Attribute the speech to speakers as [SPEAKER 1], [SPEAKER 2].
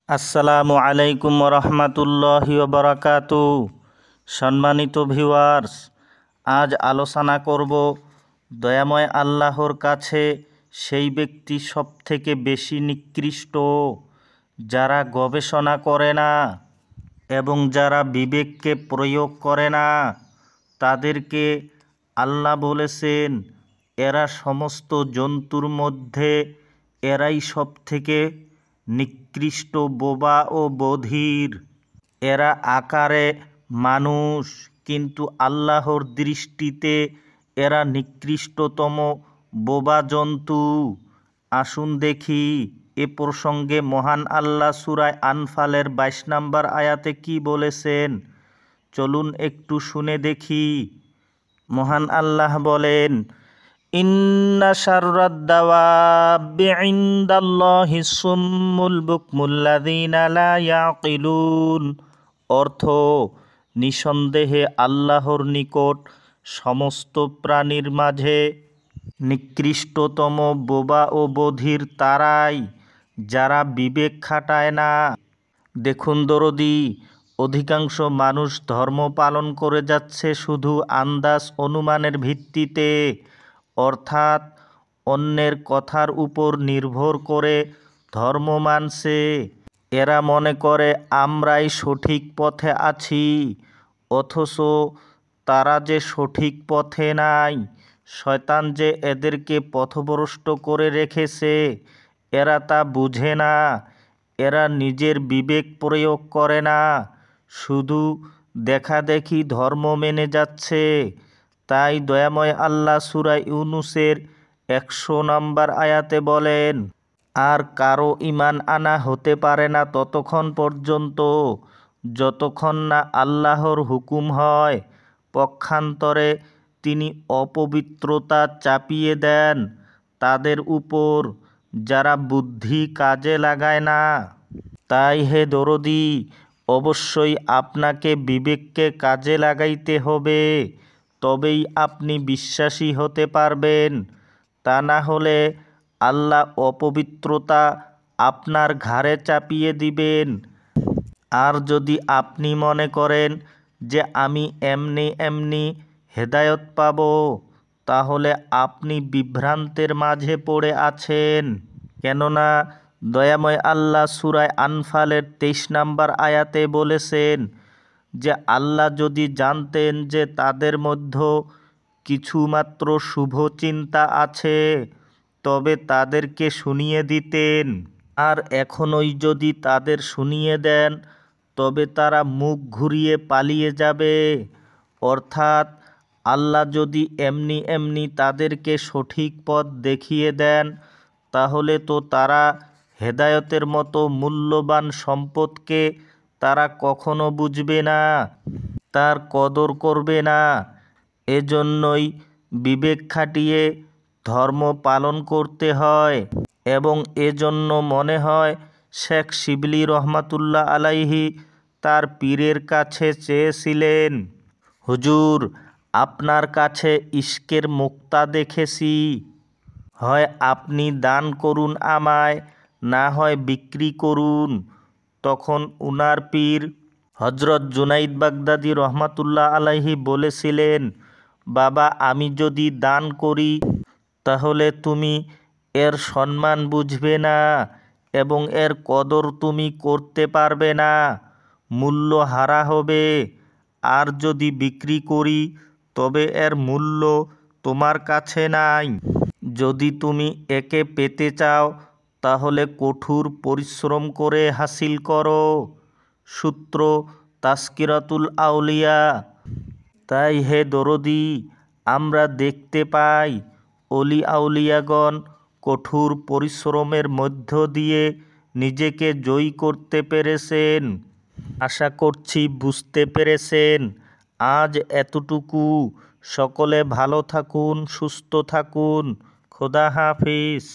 [SPEAKER 1] আসসালামু আলাইকুম রহমতুল্লাহি বারাকাতু। সম্মানিত ভিউয়ার্স, আজ আলোচনা করব দয়াময় আল্লাহর কাছে সেই ব্যক্তি সবথেকে বেশি নিকৃষ্ট যারা গবেষণা করে না এবং যারা বিবেককে প্রয়োগ করে না। তাদেরকে আল্লাহ বলেছেন এরা সমস্ত জন্তুর মধ্যে এরাই সবথেকে নিকৃষ্ট বোবা ও বধির। এরা আকারে মানুষ, কিন্তু আল্লাহর দৃষ্টিতে এরা নিকৃষ্টতম বোবা জন্তু। আসুন দেখি এ প্রসঙ্গে মহান আল্লাহ সূরা আনফালের 22 নম্বর আয়াতে কি বলেছেন। চলুন একটু শুনে দেখি। মহান আল্লাহ বলেন, ইন্না শাররাদ দাওয়াবি ইনদাল্লাহিস সুম্মুল বুকমুল্লাযীনা লা ইয়াকিলুন। অর্থ, নিঃসন্দেহে আল্লাহর নিকট সমস্ত প্রাণীর মাঝে নিকৃষ্টতম বোবা ও বধির তারাই যারা বিবেক খাটায় না। দেখুন দরদি, অধিকাংশ মানুষ ধর্ম পালন করে যাচ্ছে শুধু আন্দাজ অনুমানের ভিত্তিতে, অর্থাৎ অন্যের কথার উপর নির্ভর করে ধর্ম মানছে। এরা মনে করে আমরাই সঠিক পথে আছি, অথচ তারা যে সঠিক পথে নাই। শয়তান যে এদেরকে পথভ্রষ্ট করে রেখেছে এরা তা বুঝে না। এরা নিজের বিবেক প্রয়োগ করে না, শুধু দেখাদেখি ধর্ম মেনে যাচ্ছে। তাই দয়াময় আল্লাহ সূরা ইউনূসের 100 নম্বর আয়াতে বলেন, আর কারো ঈমান আনা হতে পারে না ততক্ষণ পর্যন্ত যতক্ষণ না আল্লাহর হুকুম হয়। পক্ষান্তরে তিনি অপবিত্রতা চাপিয়ে দেন তাদের উপর যারা বুদ্ধি কাজে লাগায় না। তাই হে দরদি, অবশ্যই আপনাকে বিবেককে কাজে লাগাইতে হবে, তবেই আপনি বিশ্বাসী হতে পারবেন। তা না হলে আল্লাহ অপবিত্রতা আপনার ঘাড়ে চাপিয়ে দিবেন। আর যদি আপনি মনে করেন যে আমি এমনি এমনি হেদায়েত পাব, তাহলে আপনি বিভ্রান্তের মাঝে পড়ে আছেন। কেননা দয়াময় আল্লাহ সূরা আনফালের 23 নম্বর আয়াতে বলেছেন যে আল্লাহ যদি জানতেন যে তাদের মধ্যে কিছুমাত্র শুভ চিন্তা আছে তবে তাদেরকে শুনিয়ে দিতেন। আর এখনই যদি তাদের শুনিয়ে দেন তবে তারা মুখ ঘুরিয়ে পালিয়ে যাবে। অর্থাৎ আল্লাহ যদি এমনি এমনি তাদেরকে সঠিক পথ দেখিয়ে দেন তাহলে তো তারা হেদায়েতের মতো মূল্যবান সম্পদকে তারা কখনো বুঝবে না, তার কদর করবে না। এজন্যই বিবেক খাটিয়ে ধর্ম পালন করতে হয়। এবং এজন্য মনে হয় শেখ শিবলি রহমাতুল্লাহ আলাইহি তার পীরের কাছে চেয়েছিলেন, হুজুর, আপনার কাছে ইশকের মুক্তা দেখেছি, হয় আপনি দান করুন আমায়, না হয় বিক্রি করুন। তখন উনার পীর হযরত জুনাইদ বাগদাদী রহমাতুল্লাহ আলাইহি বলেছিলেন, বাবা, আমি যদি দান করি তাহলে তুমি এর সম্মান বুঝবে না এবং এর কদর তুমি করতে পারবে না, মূল্য হারা হবে। আর যদি বিক্রি করি তবে এর মূল্য তোমার কাছে নাই। যদি তুমি একে পেতে চাও তাহলে কঠোর পরিশ্রম করে হাসিল করো। সূত্র তাজকিরাতুল আউলিয়া। তাই হে দরদি, আমরা দেখতে পাই অলি আউলিয়াগণ কঠোর পরিশ্রমের মধ্য দিয়ে নিজেকে জয়ী করতে পেরেছেন। আশা করছি বুঝতে পেরেছেন। আজ এতটুকু। সকলে ভালো থাকুন, সুস্থ থাকুন। খোদা হাফিজ।